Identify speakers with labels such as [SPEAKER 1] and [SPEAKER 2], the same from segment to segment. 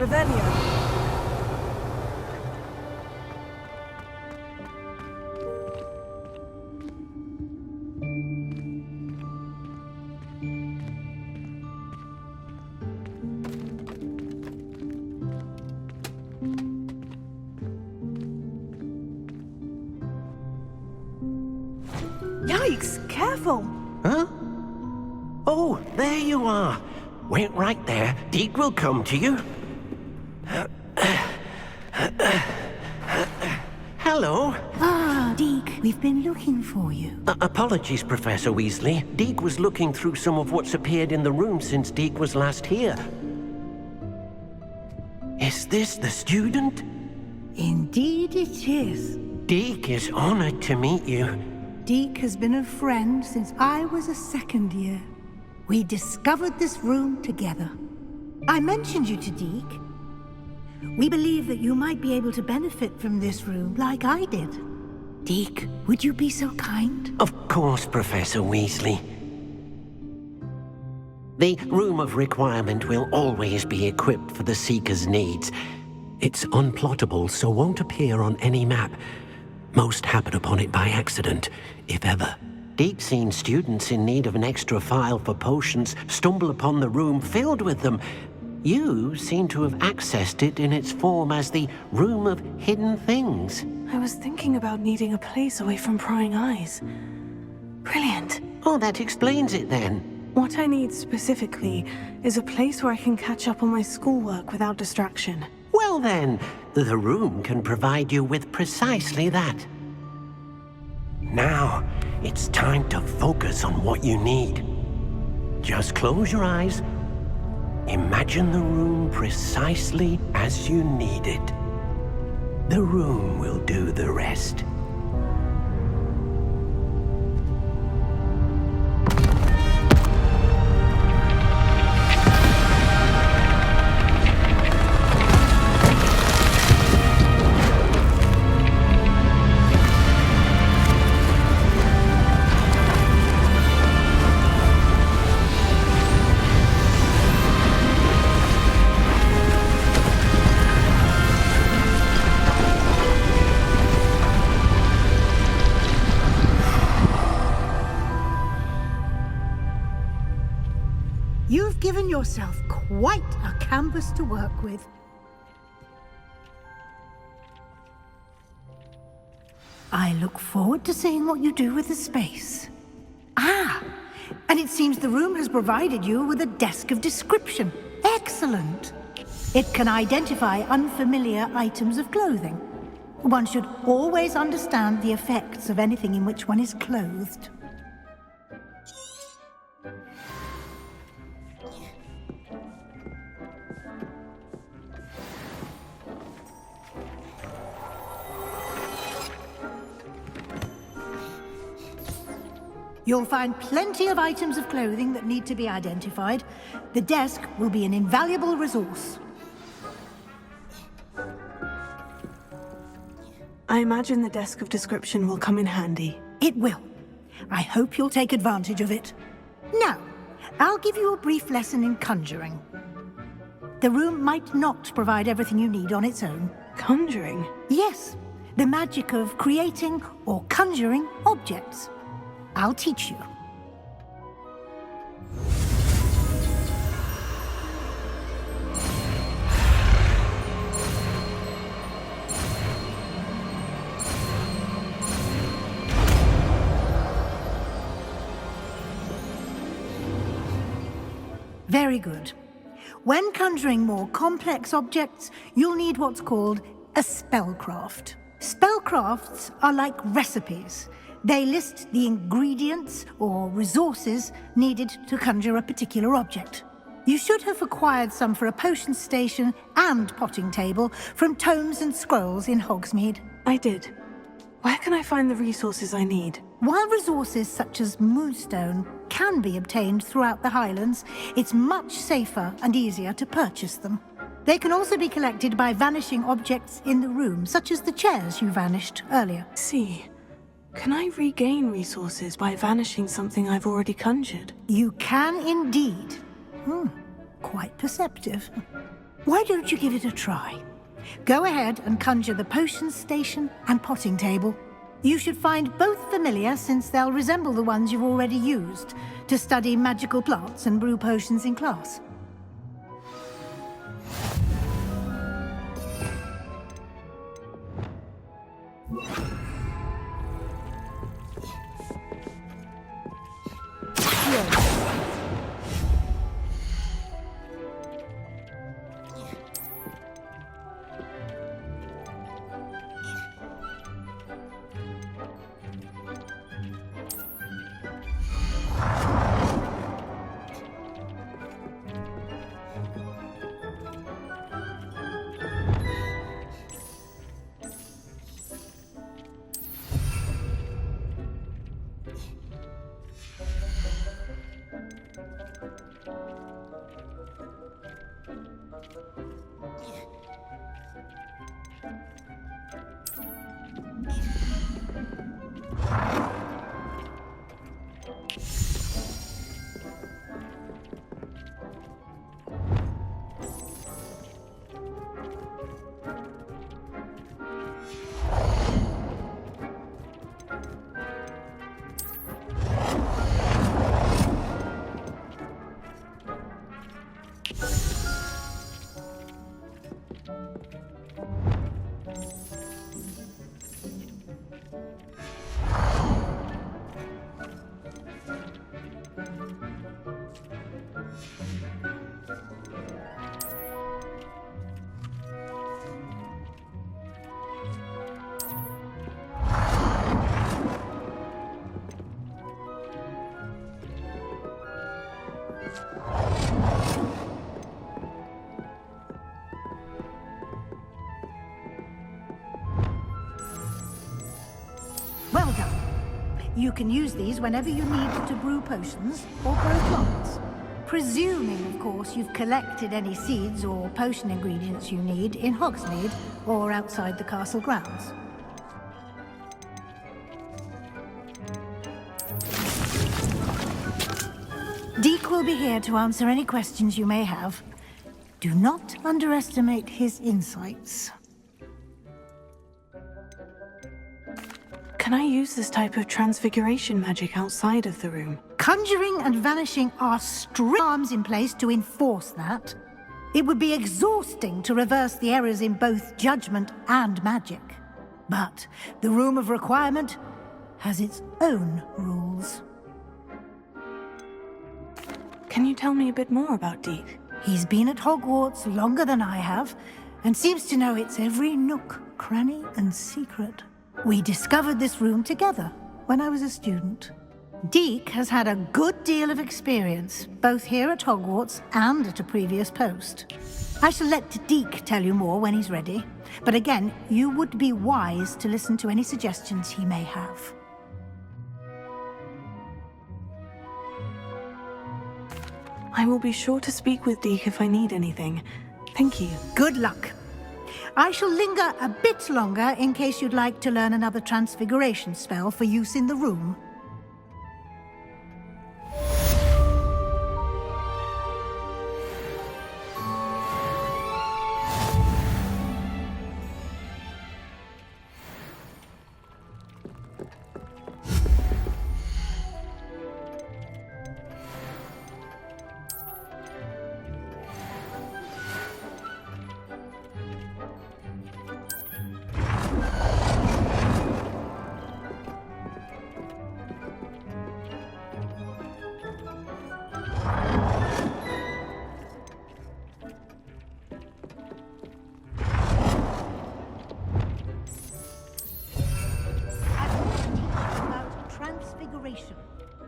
[SPEAKER 1] Revelio. Yikes! Careful!
[SPEAKER 2] Huh? Oh, there you are. Wait right there. Deke will come to you. Hello.
[SPEAKER 3] Ah, Deke, we've been looking for you.
[SPEAKER 2] Apologies, Professor Weasley. Deke was looking through some of what's appeared in the room since Deke was last here. Is this the student?
[SPEAKER 3] Indeed it is.
[SPEAKER 2] Deke is honored to meet you.
[SPEAKER 3] Deke has been a friend since I was a second year. We discovered this room together. I mentioned you to Deke. We believe that you might be able to benefit from this room like I did. Deke, would you be so kind?
[SPEAKER 2] Of course, Professor Weasley. The Room of Requirement will always be equipped for the Seeker's needs. It's unplottable, so won't appear on any map. Most happen upon it by accident, if ever. Deke's seen students in need of an extra file for potions stumble upon the room filled with them. You seem to have accessed it in its form as the Room of Hidden Things.
[SPEAKER 1] I was thinking about needing a place away from prying eyes. Brilliant.
[SPEAKER 2] Oh, that explains it then.
[SPEAKER 1] What I need specifically is a place where I can catch up on my schoolwork without distraction.
[SPEAKER 2] Well then, the room can provide you with precisely that. Now, it's time to focus on what you need. Just close your eyes. Imagine the room precisely as you need it. The room will do the rest.
[SPEAKER 3] You've given yourself quite a canvas to work with. I look forward to seeing what you do with the space. Ah, and it seems the room has provided you with a desk of description. Excellent. It can identify unfamiliar items of clothing. One should always understand the effects of anything in which one is clothed. You'll find plenty of items of clothing that need to be identified. The desk will be an invaluable resource.
[SPEAKER 1] I imagine the desk of description will come in handy.
[SPEAKER 3] It will. I hope you'll take advantage of it. Now, I'll give you a brief lesson in conjuring. The room might not provide everything you need on its own.
[SPEAKER 1] Conjuring?
[SPEAKER 3] Yes, the magic of creating or conjuring objects. I'll teach you. Very good. When conjuring more complex objects, you'll need what's called a spellcraft. Spellcrafts are like recipes. They list the ingredients or resources needed to conjure a particular object. You should have acquired some for a potion station and potting table from tomes and scrolls in Hogsmeade.
[SPEAKER 1] I did. Where can I find the resources I need?
[SPEAKER 3] While resources such as moonstone can be obtained throughout the Highlands, it's much safer and easier to purchase them. They can also be collected by vanishing objects in the room, such as the chairs you vanished earlier.
[SPEAKER 1] See. Can I regain resources by vanishing something I've already conjured?
[SPEAKER 3] You can indeed. Quite perceptive. Why don't you give it a try? Go ahead and conjure the potions station and potting table. You should find both familiar, since they'll resemble the ones you've already used to study magical plants and brew potions in class. Well done. You can use these whenever you need to brew potions or grow plants. Presuming, of course, you've collected any seeds or potion ingredients you need in Hogsmeade or outside the castle grounds. Deek will be here to answer any questions you may have. Do not underestimate his insights.
[SPEAKER 1] Can I use this type of transfiguration magic outside of the room?
[SPEAKER 3] Conjuring and vanishing are strict arms in place to enforce that. It would be exhausting to reverse the errors in both judgment and magic. But the Room of Requirement has its own rules.
[SPEAKER 1] Can you tell me a bit more about Deek?
[SPEAKER 3] He's been at Hogwarts longer than I have, and seems to know its every nook, cranny, and secret. We discovered this room together when I was a student. Deek has had a good deal of experience, both here at Hogwarts and at a previous post. I shall let Deek tell you more when he's ready, but again, you would be wise to listen to any suggestions he may have.
[SPEAKER 1] I will be sure to speak with Deek if I need anything. Thank you.
[SPEAKER 3] Good luck. I shall linger a bit longer in case you'd like to learn another transfiguration spell for use in the room.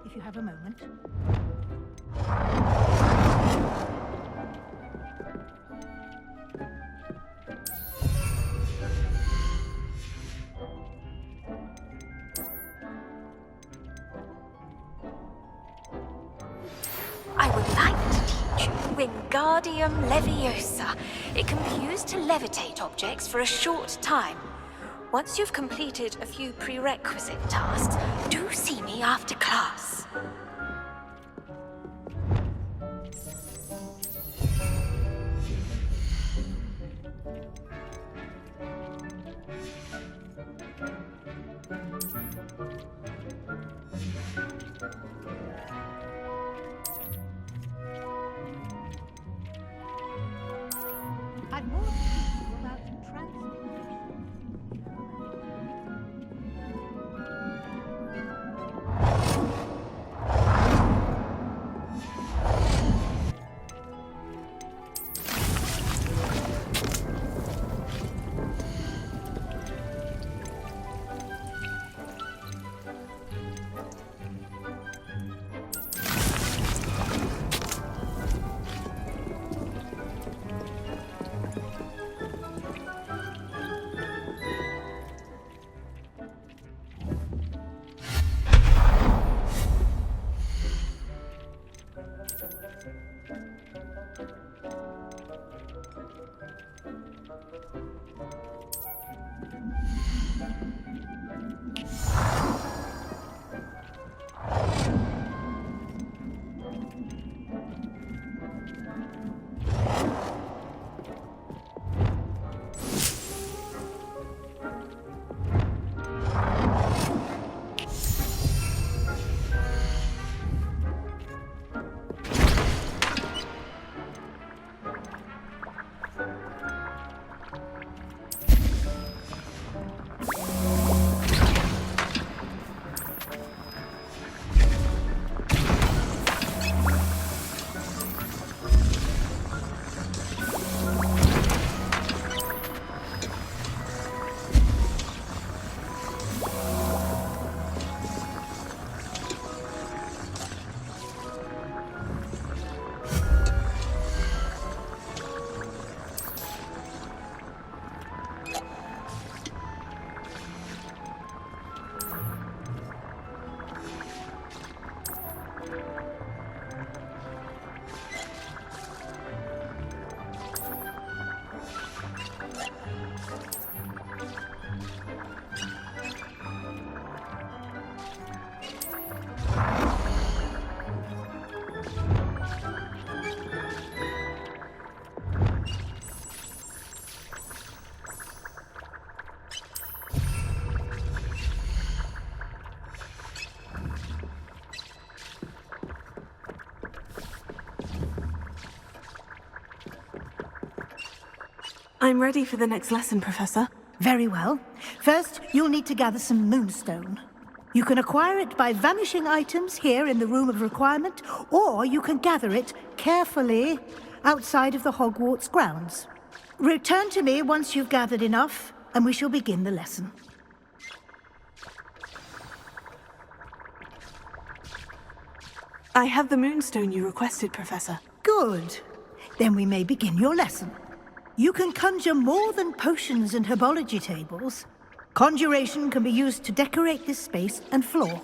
[SPEAKER 3] If you have a moment.
[SPEAKER 4] I would like to teach you Wingardium Leviosa. It can be used to levitate objects for a short time. Once you've completed a few prerequisite tasks, do see me after class.
[SPEAKER 1] I'm ready for the next lesson, Professor.
[SPEAKER 3] Very well. First, you'll need to gather some moonstone. You can acquire it by vanishing items here in the Room of Requirement, or you can gather it carefully outside of the Hogwarts grounds. Return to me once you've gathered enough, and we shall begin the lesson.
[SPEAKER 1] I have the moonstone you requested, Professor.
[SPEAKER 3] Good. Then we may begin your lesson. You can conjure more than potions and herbology tables. Conjuration can be used to decorate this space and floor.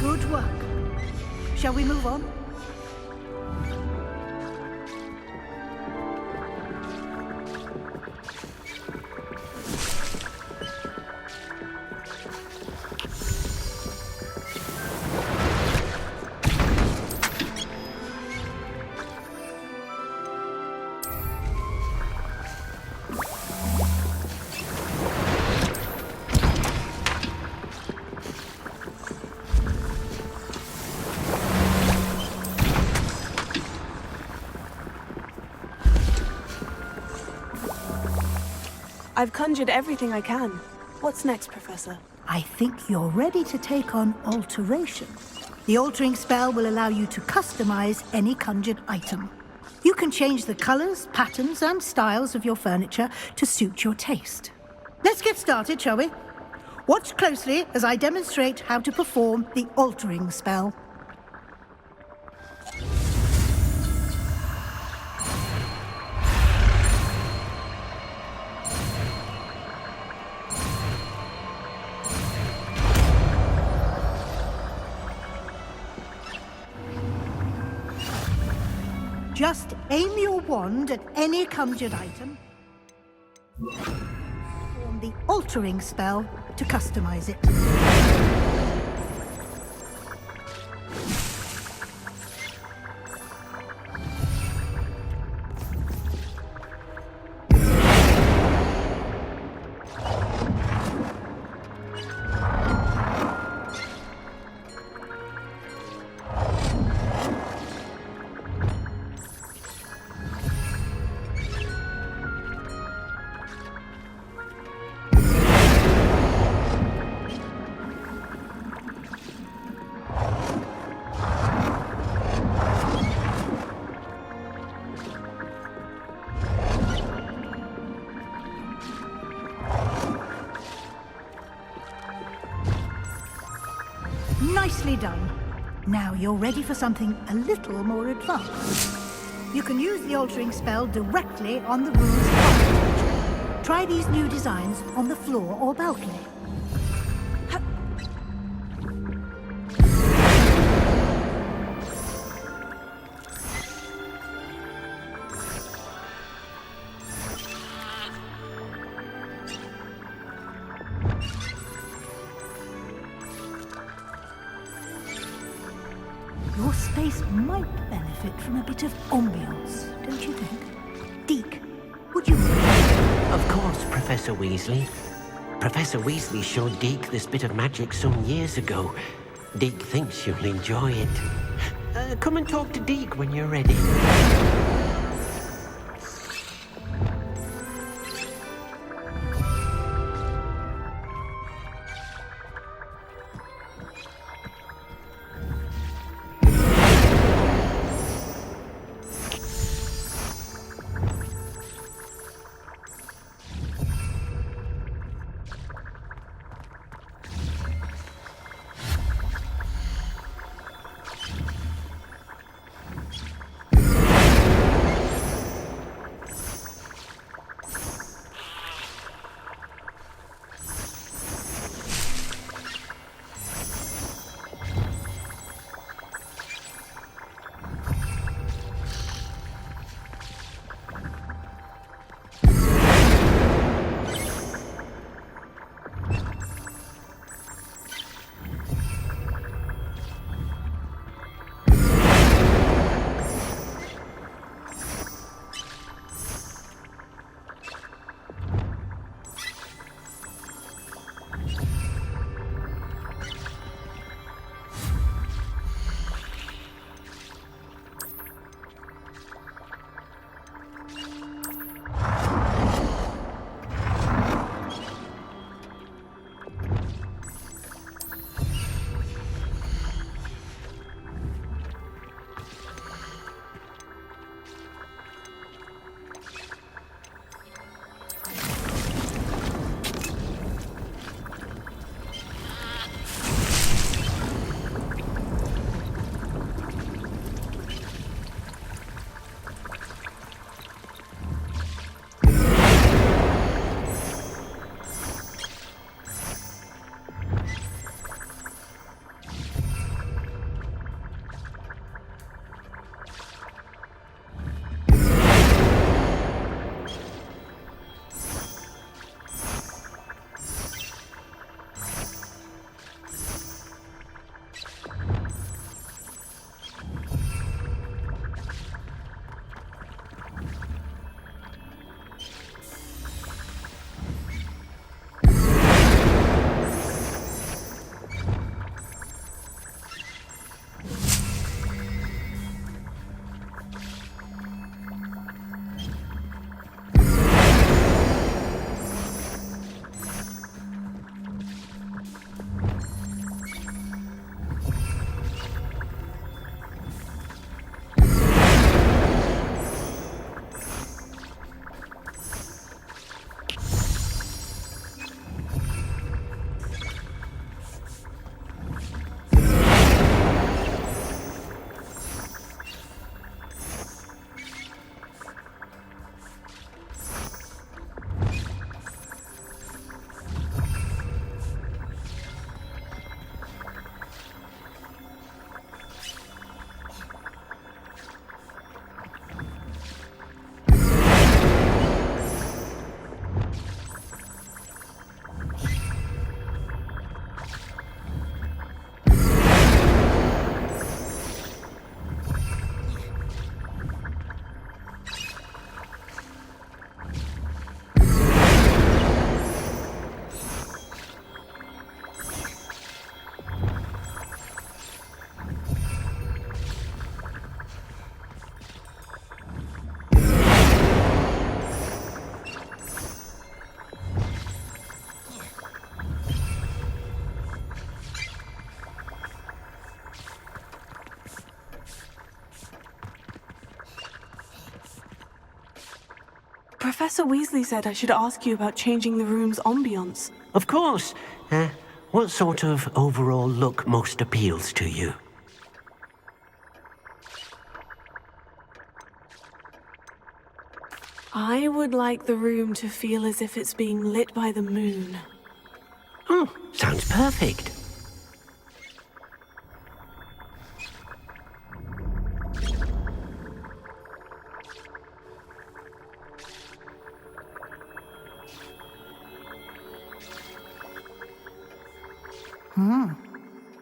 [SPEAKER 3] Good work. Shall we move on?
[SPEAKER 1] I've conjured everything I can. What's next, Professor?
[SPEAKER 3] I think you're ready to take on alteration. The altering spell will allow you to customize any conjured item. You can change the colors, patterns, and styles of your furniture to suit your taste. Let's get started, shall we? Watch closely as I demonstrate how to perform the altering spell. Just aim your wand at any conjured item. Perform the altering spell to customize it. Nicely done. Now you're ready for something a little more advanced. You can use the altering spell directly on the room's carpet. Try these new designs on the floor or balcony. Your space might benefit from a bit of ambiance, don't you think? Deke, would you...
[SPEAKER 2] Of course, Professor Weasley. Professor Weasley showed Deke this bit of magic some years ago. Deke thinks you'll enjoy it. Come and talk to Deke when you're ready.
[SPEAKER 1] Professor Weasley said I should ask you about changing the room's ambiance.
[SPEAKER 2] Of course. What sort of overall look most appeals to you?
[SPEAKER 1] I would like the room to feel as if it's being lit by the moon.
[SPEAKER 2] Oh, sounds perfect.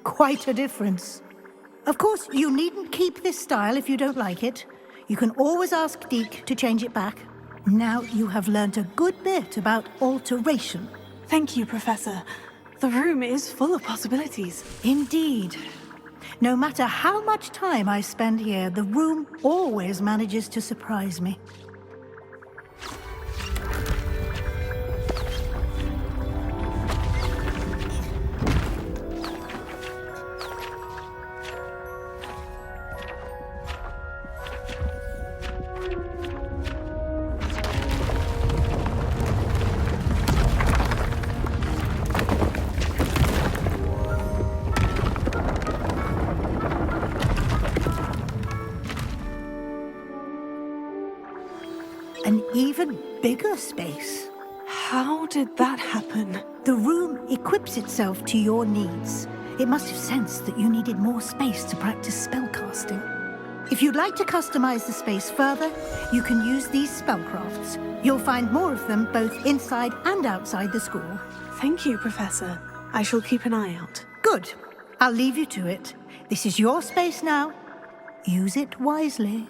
[SPEAKER 3] Quite a difference. Of course, you needn't keep this style if you don't like it. You can always ask Deke to change it back. Now you have learnt a good bit about alteration.
[SPEAKER 1] Thank you, Professor. The room is full of possibilities.
[SPEAKER 3] Indeed. No matter how much time I spend here, the room always manages to surprise me. An even bigger space.
[SPEAKER 1] How did that happen?
[SPEAKER 3] The room equips itself to your needs. It must have sensed that you needed more space to practice spellcasting. If you'd like to customize the space further, you can use these spellcrafts. You'll find more of them both inside and outside the school.
[SPEAKER 1] Thank you, Professor. I shall keep an eye out.
[SPEAKER 3] Good. I'll leave you to it. This is your space now. Use it wisely.